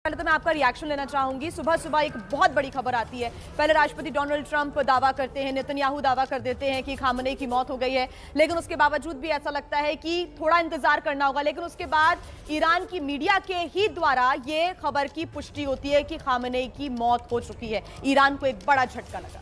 पहले तो मैं आपका रिएक्शन लेना चाहूंगी। सुबह सुबह एक बहुत बड़ी खबर आती है। पहले राष्ट्रपति डोनाल्ड ट्रंप दावा करते हैं, नेतन्याहू दावा कर देते हैं कि खामनेई की मौत हो गई है, लेकिन उसके बावजूद भी ऐसा लगता है कि थोड़ा इंतजार करना होगा। लेकिन उसके बाद ईरान की मीडिया के ही द्वारा ये खबर की पुष्टि होती है कि खामनेई की मौत हो चुकी है। ईरान को एक बड़ा झटका लगा।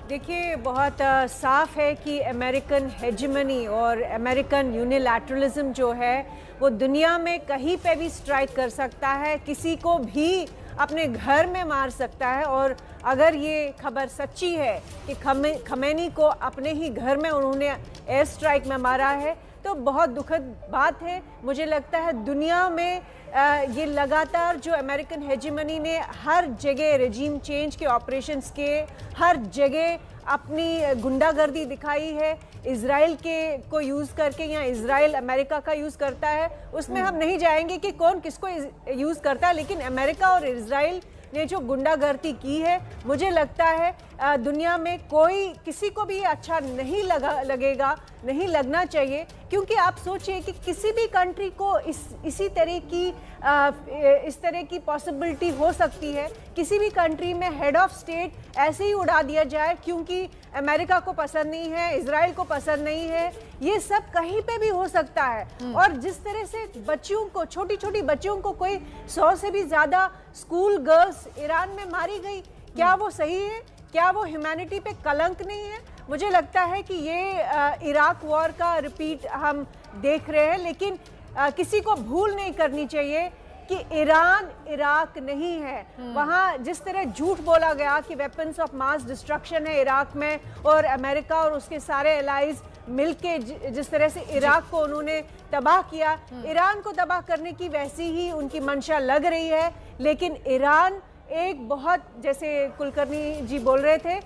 देखिए, बहुत साफ है कि अमेरिकन हेजेमनी और अमेरिकन यूनिलैटरलिज्म जो है वो दुनिया में कहीं पे भी स्ट्राइक कर सकता है, किसी को भी अपने घर में मार सकता है। और अगर ये खबर सच्ची है कि खमेनी को अपने ही घर में उन्होंने एयर स्ट्राइक में मारा है तो बहुत दुखद बात है। मुझे लगता है दुनिया में ये लगातार जो अमेरिकन हेजेमनी ने हर जगह रेजिम चेंज के ऑपरेशंस के हर जगह अपनी गुंडागर्दी दिखाई है, इजराइल के को यूज़ करके या इजराइल अमेरिका का यूज़ करता है, उसमें हम नहीं जाएंगे कि कौन किसको यूज़ करता है, लेकिन अमेरिका और इजराइल ने जो गुंडागर्दी की है, मुझे लगता है दुनिया में कोई किसी को भी अच्छा नहीं लगेगा, नहीं लगना चाहिए। क्योंकि आप सोचिए कि किसी भी कंट्री को इस तरह की पॉसिबिलिटी हो सकती है, किसी भी कंट्री में हेड ऑफ स्टेट ऐसे ही उड़ा दिया जाए क्योंकि अमेरिका को पसंद नहीं है, इजराइल को पसंद नहीं है। ये सब कहीं पे भी हो सकता है। और जिस तरह से बच्चियों को, छोटी छोटी बच्चियों को कोई 100 से भी ज़्यादा स्कूल गर्ल्स ईरान में मारी गई, क्या वो सही है? क्या वो ह्यूमैनिटी पे कलंक नहीं है? मुझे लगता है कि ये इराक वॉर का रिपीट हम देख रहे हैं। लेकिन किसी को भूल नहीं करनी चाहिए कि ईरान इराक नहीं है। वहाँ जिस तरह झूठ बोला गया कि वेपन्स ऑफ मास डिस्ट्रक्शन है इराक में, और अमेरिका और उसके सारे एलाइज मिलके जिस तरह से इराक को उन्होंने तबाह किया, ईरान को तबाह करने की वैसी ही उनकी मंशा लग रही है। लेकिन ईरान एक बहुत, जैसे कुलकर्णी जी बोल रहे थे,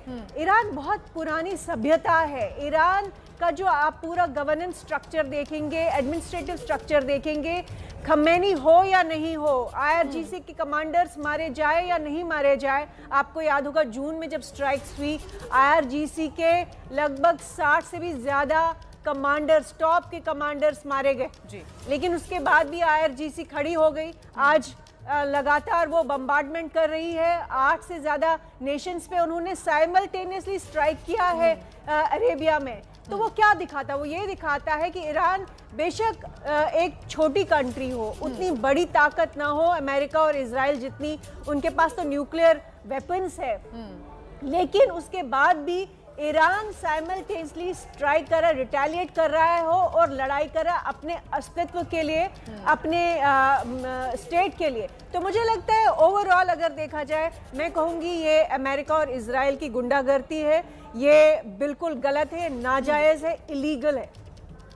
ईरान बहुत पुरानी सभ्यता है। ईरान का जो आप पूरा गवर्नेंस स्ट्रक्चर देखेंगे, एडमिनिस्ट्रेटिव स्ट्रक्चर देखेंगे, खमेनी हो या नहीं हो, IRGC के कमांडर्स मारे जाए या नहीं मारे जाए, आपको याद होगा जून में जब स्ट्राइक्स हुई, IRGC के लगभग 60 से भी ज़्यादा कमांडर्स, टॉप के कमांडर्स मारे गए जी। लेकिन उसके बाद भी IRGC खड़ी हो गई। आज लगातार वो बम्बार्डमेंट कर रही है। 8 से ज़्यादा नेशंस पे उन्होंने साइमल्टेनियसली स्ट्राइक किया है अरेबिया में। तो वो क्या दिखाता है? वो ये दिखाता है कि ईरान बेशक एक छोटी कंट्री हो, उतनी बड़ी ताकत ना हो अमेरिका और इजराइल जितनी, उनके पास तो न्यूक्लियर वेपन्स है, लेकिन उसके बाद भी ईरान साइमल्टेनियसली स्ट्राइक कर रहा, रिटेलिएट कर रहा है हो और लड़ाई कर रहा है अपने अस्तित्व के लिए, अपने स्टेट के लिए। तो मुझे लगता है ओवरऑल अगर देखा जाए, मैं कहूँगी ये अमेरिका और इजराइल की गुंडागर्दी है, ये बिल्कुल गलत है, नाजायज़ है, इलीगल है।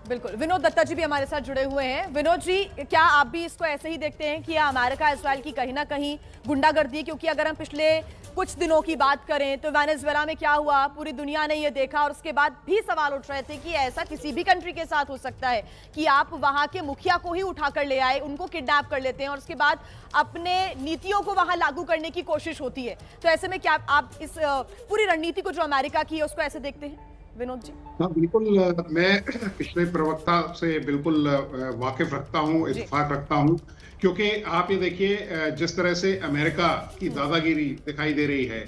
बिल्कुल। विनोद दत्ता जी भी हमारे साथ जुड़े हुए हैं। विनोद जी, क्या आप भी इसको ऐसे ही देखते हैं कि अमेरिका इजराइल की कहीं ना कहीं गुंडागर्दी है? क्योंकि अगर हम पिछले कुछ दिनों की बात करें तो वेनेजुएला में क्या हुआ, पूरी दुनिया ने ये देखा, और उसके बाद भी सवाल उठ रहे थे कि ऐसा किसी भी कंट्री के साथ हो सकता है कि आप वहां के मुखिया को ही उठाकर ले आए, उनको किडनैप कर लेते हैं और उसके बाद अपने नीतियों को वहां लागू करने की कोशिश होती है। तो ऐसे में क्या आप इस पूरी रणनीति को जो अमेरिका की है उसको ऐसे देखते हैं विनोद जी? हाँ, बिल्कुल। मैं पिछले प्रवक्ता से बिल्कुल वाकिफ रखता हूँ, इत्तेफाक रखता हूँ, क्योंकि आप ये देखिए जिस तरह से अमेरिका की दादागिरी दिखाई दे रही है,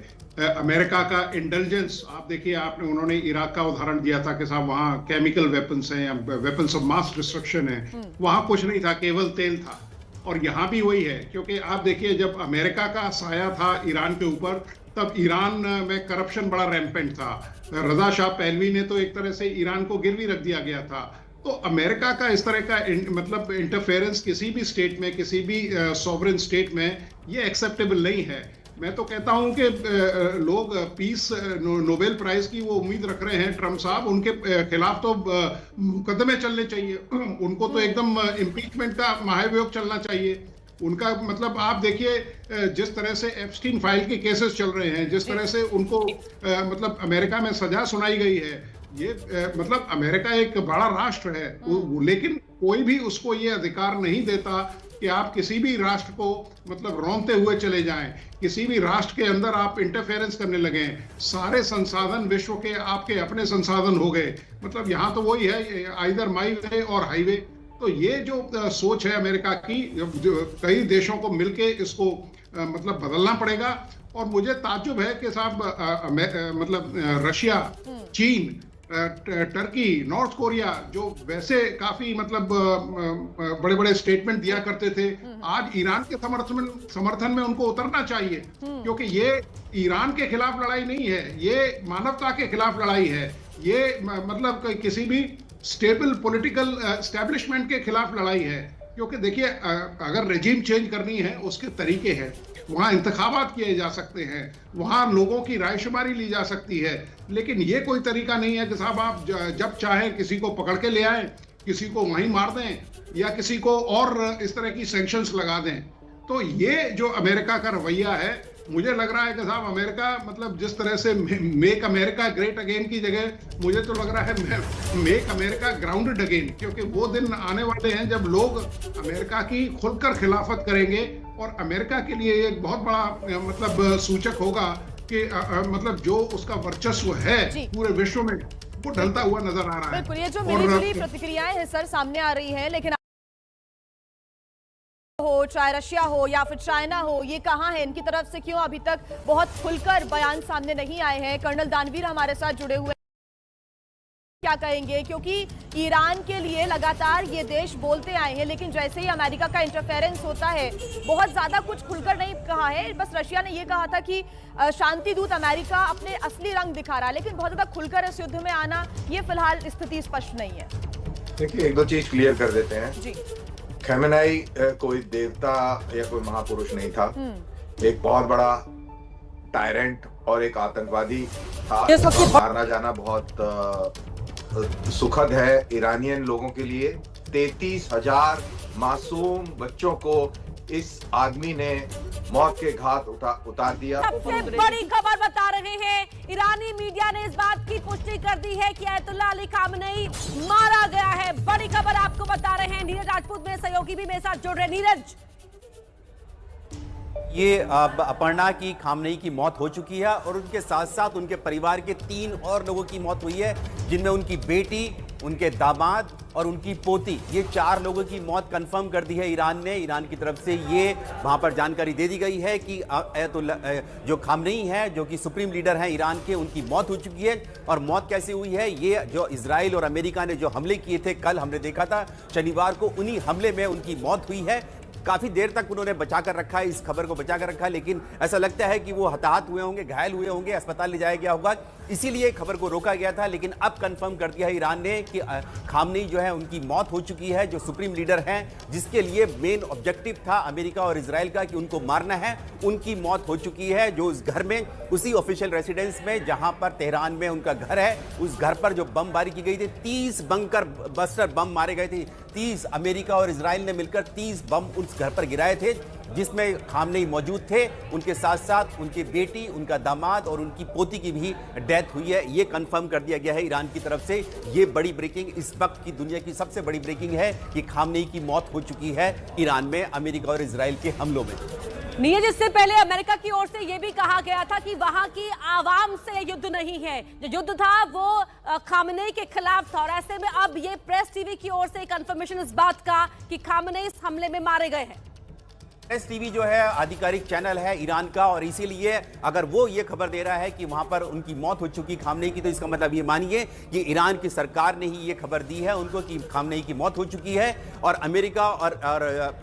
अमेरिका का इंटेलिजेंस आप देखिए, आपने उन्होंने इराक का उदाहरण दिया था कि साहब वहाँ केमिकल वेपन्स हैं या वेपन्स ऑफ मास डिस्ट्रक्शन है, वहाँ कुछ नहीं था, केवल तेल था। और यहाँ भी वही है, क्योंकि आप देखिए जब अमेरिका का साया था ईरान के ऊपर, तब ईरान में करप्शन बड़ा रैम्पेंट था। रजा शाह पहलवी ने तो एक तरह से ईरान को गिरवी रख दिया गया था। तो अमेरिका का इस तरह का मतलब इंटरफेरेंस किसी भी स्टेट में, किसी भी सॉवरेन स्टेट में, ये एक्सेप्टेबल नहीं है। मैं तो कहता हूं कि लोग पीस नोबेल प्राइज की वो उम्मीद रख रहे हैं ट्रम्प साहब, उनके खिलाफ तो मुकदमे चलने चाहिए, उनको तो एकदम इम्पीचमेंट का महाभियोग चलना चाहिए। उनका मतलब आप देखिए जिस तरह से एप्स्टीन फाइल के केसेस चल रहे हैं, जिस तरह से उनको मतलब अमेरिका में सजा सुनाई गई है, ये मतलब अमेरिका एक बड़ा राष्ट्र है, लेकिन कोई भी उसको ये अधिकार नहीं देता कि आप किसी भी राष्ट्र को मतलब रौंदते हुए चले जाएं, किसी भी राष्ट्र के अंदर आप इंटरफेरेंस करने लगें। सारे संसाधन विश्व के आपके अपने संसाधन हो गए। मतलब यहाँ तो वही है, आइदर माई वे और हाईवे। तो ये जो सोच है अमेरिका की, जो कई देशों को मिलके इसको मतलब बदलना पड़ेगा। और मुझे ताज्जुब है कि साहब मतलब रशिया, चीन, टर्की, नॉर्थ कोरिया, जो वैसे काफी मतलब बड़े बड़े स्टेटमेंट दिया करते थे, आज ईरान के समर्थन में उनको उतरना चाहिए, क्योंकि ये ईरान के खिलाफ लड़ाई नहीं है, ये मानवता के खिलाफ लड़ाई है। ये मतलब किसी भी स्टेबल पॉलिटिकल एस्टेब्लिशमेंट के खिलाफ लड़ाई है। क्योंकि देखिए, अगर रेजिम चेंज करनी है उसके तरीके हैं, वहां इंतखाबात किए जा सकते हैं, वहां लोगों की रायशुमारी ली जा सकती है, लेकिन ये कोई तरीका नहीं है कि साहब आप जब चाहे किसी को पकड़ के ले आए, किसी को वहीं मार दें या किसी को और इस तरह की सैंक्शंस लगा दें। तो ये जो अमेरिका का रवैया है, मुझे लग रहा है कि साहब अमेरिका मतलब जिस तरह से मेक अमेरिका ग्रेट अगेन की जगह मुझे तो लग रहा है मेक अमेरिका ग्राउंडेड अगेन, क्योंकि वो दिन आने वाले हैं जब लोग अमेरिका की खुलकर खिलाफत करेंगे। और अमेरिका के लिए एक बहुत बड़ा मतलब सूचक होगा कि मतलब जो उसका वर्चस्व है पूरे विश्व में, वो ढलता हुआ नजर आ रहा है। बिल्कुल, ये जो मिलिट्री प्रतिक्रियाएं हैं सर सामने आ रही है, लेकिन हो चाहे रशिया हो या फिर चाइना हो, ये कहां है, इनकी तरफ से क्यों अभी तक बहुत खुलकर बयान सामने नहीं आए हैं? कर्नल दानवीर हमारे साथ जुड़े हुए, क्या कहेंगे? क्योंकि ईरान के लिए लगातार ये देश बोलते आए हैं, लेकिन जैसे ही अमेरिका का इंटरफेरेंस होता है, बहुत ज्यादा कुछ खुलकर नहीं कहा है। बस रशिया ने ये कहा था कि शांति दूत अमेरिका अपने असली रंग दिखा रहा है, लेकिन बहुत ज्यादा खुलकर इस युद्ध में आना, ये फिलहाल स्थिति स्पष्ट नहीं है। देखिए, एक दो चीज क्लियर कर देते हैं जी। खमेनेई कोई देवता या कोई महापुरुष नहीं था, एक बहुत बड़ा टायरेंट और एक आतंकवादी था। मारना जाना बहुत सुखद है ईरानियन लोगों के लिए। 33,000 मासूम बच्चों को इस आदमी ने मौत के घाट उतार दिया। सबसे बड़ी खबर बता रहे हैं, ईरानी मीडिया ने इस बात की पुष्टि कर दी है कि अयतुल्ला अली खामनेई मारा गया है। बड़ी खबर आपको बता रहे हैं, नीरज राजपूत मेरे सहयोगी भी मेरे साथ जुड़ रहे। नीरज, ये अपर्णा की खामनेई की मौत हो चुकी है और उनके साथ साथ उनके परिवार के 3 और लोगों की मौत हुई है, जिनमें उनकी बेटी, उनके दामाद और उनकी पोती, ये 4 लोगों की मौत कंफर्म कर दी है ईरान ने। ईरान की तरफ से ये वहां पर जानकारी दे दी गई है कि अयतुल्ला जो खामनेई है, जो कि सुप्रीम लीडर हैं ईरान के, उनकी मौत हो चुकी है। और मौत कैसे हुई है? ये जो इजराइल और अमेरिका ने जो हमले किए थे, कल हमने देखा था शनिवार को, उन्हीं हमले में उनकी मौत हुई है। काफी देर तक उन्होंने बचा कर रखा है, इस खबर को बचा कर रखा है, लेकिन ऐसा लगता है कि वो हताहत हुए होंगे, घायल हुए होंगे, अस्पताल ले जाया गया होगा, इसीलिए खबर को रोका गया था। लेकिन अब कंफर्म कर दिया है ईरान ने कि खामनेई जो है उनकी मौत हो चुकी है, जो सुप्रीम लीडर हैं, जिसके लिए मेन ऑब्जेक्टिव था अमेरिका और इजराइल का कि उनको मारना है, उनकी मौत हो चुकी है। जो उस घर में, उसी ऑफिशियल रेसिडेंस में जहां पर तेहरान में उनका घर है, उस घर पर जो बमबारी की गई थी, 30 बंकर बस्टर बम मारे गए थे। 30 अमेरिका और इजराइल ने मिलकर 30 बम उस घर पर गिराए थे, जिसमें खामनेई मौजूद थे। उनके साथ साथ उनकी बेटी, उनका दामाद और उनकी पोती की भी डेथ हुई है। ये कंफर्म कर दिया गया है ईरान की तरफ से। ये बड़ी ब्रेकिंग, इस वक्त की दुनिया की सबसे बड़ी ब्रेकिंग है कि खामनेई की मौत हो चुकी है ईरान में अमेरिका और इजराइल के हमलों में। नीरज, इससे पहले अमेरिका की ओर से यह भी कहा गया था कि वहां की आवाम से युद्ध नहीं है, जो युद्ध था वो खामनेई के खिलाफ था। और ऐसे में अब ये प्रेस टीवी की ओर से कंफर्मेशन इस बात का कि खामनेई इस हमले में मारे गए हैं। प्रेस टीवी जो है आधिकारिक चैनल है ईरान का, और इसीलिए अगर वो ये खबर दे रहा है कि वहां पर उनकी मौत हो चुकी खामनेई की, तो इसका मतलब ये मानिए कि ईरान की सरकार ने ही ये खबर दी है उनको कि खामनेई की मौत हो चुकी है। और अमेरिका और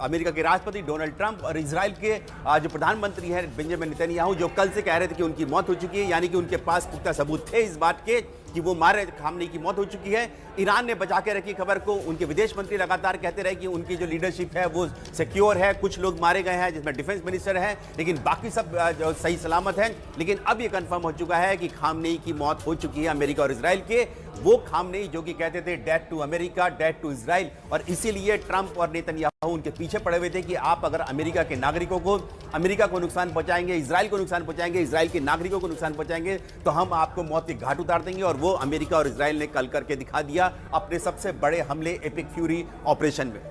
अमेरिका के राष्ट्रपति डोनाल्ड ट्रंप और इजराइल के जो प्रधानमंत्री हैं बेंजामिन नेतन्याहू, जो कल से कह रहे थे कि उनकी मौत हो चुकी है, यानी कि उनके पास पुख्ता सबूत थे इस बात के कि वो मारे, खामनेई की मौत हो चुकी है। ईरान ने बचा के रखी खबर को। उनके विदेश मंत्री लगातार कहते रहे कि उनकी जो लीडरशिप है वो सिक्योर है, कुछ लोग मारे गए हैं जिसमें डिफेंस मिनिस्टर हैं, लेकिन बाकी सब जो सही सलामत हैं। लेकिन अब ये कंफर्म हो चुका है कि खामनेई की मौत हो चुकी है अमेरिका और इजराइल के। वो खामनेई जो कि कहते थे death to America, death to Israel, और इसीलिए ट्रंप और नेतन्याहू उनके पीछे पड़े हुए थे कि आप अगर अमेरिका के नागरिकों को, अमेरिका को नुकसान पहुंचाएंगे, इजराइल को नुकसान पहुंचाएंगे, इजराइल के नागरिकों को नुकसान पहुंचाएंगे, तो हम आपको मौत के घाट उतार देंगे। और वो अमेरिका और इजराइल ने कल करके दिखा दिया अपने सबसे बड़े हमले एपिक फ्यूरी ऑपरेशन में।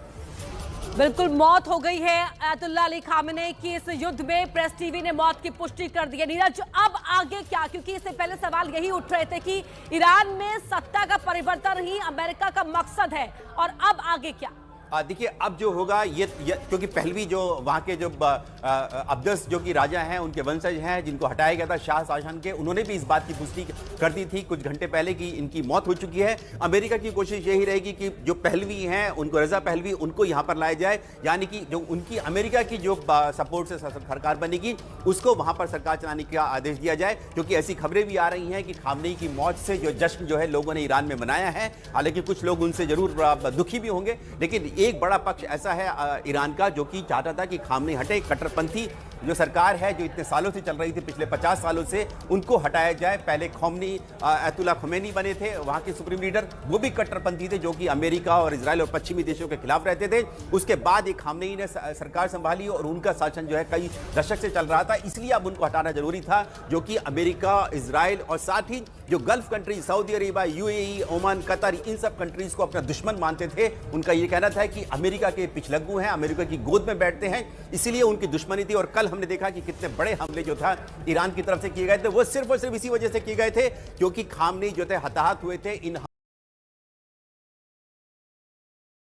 बिल्कुल, मौत हो गई है अयतुल्ला अली खामनेई की इस युद्ध में। प्रेस टीवी ने मौत की पुष्टि कर दी है। नीरज, अब आगे क्या? क्योंकि इससे पहले सवाल यही उठ रहे थे कि ईरान में सत्ता का परिवर्तन ही अमेरिका का मकसद है, और अब आगे क्या? देखिए अब जो होगा ये क्योंकि पहलवी जो वहां के जो अब्दस जो कि राजा हैं, उनके वंशज हैं, जिनको हटाया गया था शाह शासन के, उन्होंने भी इस बात की पुष्टि कर दी थी कुछ घंटे पहले कि इनकी मौत हो चुकी है। अमेरिका की कोशिश यही रहेगी कि जो पहलवी हैं, उनको रजा पहलवी, उनको यहां पर लाया जाए, यानी कि जो उनकी अमेरिका की जो सपोर्ट से सरकार बनेगी उसको वहां पर सरकार चलाने का आदेश दिया जाए। क्योंकि ऐसी खबरें भी आ रही हैं कि खामनेई की मौत से जो जश्न जो है लोगों ने ईरान में मनाया है, हालांकि कुछ लोग उनसे जरूर दुखी भी होंगे, लेकिन एक बड़ा पक्ष ऐसा है ईरान का जो कि चाहता था कि खामनेई हटे। कट्टरपंथी जो सरकार है जो इतने सालों से चल रही थी, पिछले 50 सालों से, उनको हटाया जाए। पहले खामनेई अयतुल्ला खुमैनी बने थे वहां के सुप्रीम लीडर, वो भी कट्टरपंथी थे जो कि अमेरिका और इजराइल और पश्चिमी देशों के खिलाफ रहते थे। उसके बाद एक खामनेई ने सरकार संभाली और उनका शासन जो है कई दशक से चल रहा था, इसलिए अब उनको हटाना जरूरी था, जो कि अमेरिका, इजराइल और साथ ही जो Gulf countries Saudi Arabia, UAE, Oman, Qatar, इन सब कंट्रीज को अपना दुश्मन मानते थे। उनका यह कहना था कि अमेरिका के पिछलग्गू हैं, अमेरिका की गोद में बैठते हैं, इसीलिए उनकी दुश्मनी थी। और कल हमने देखा कि कितने बड़े हमले जो था ईरान की तरफ से किए गए थे, वो सिर्फ और सिर्फ इसी वजह से किए गए थे क्योंकि खामनेई जो थे हताहत हुए थे इन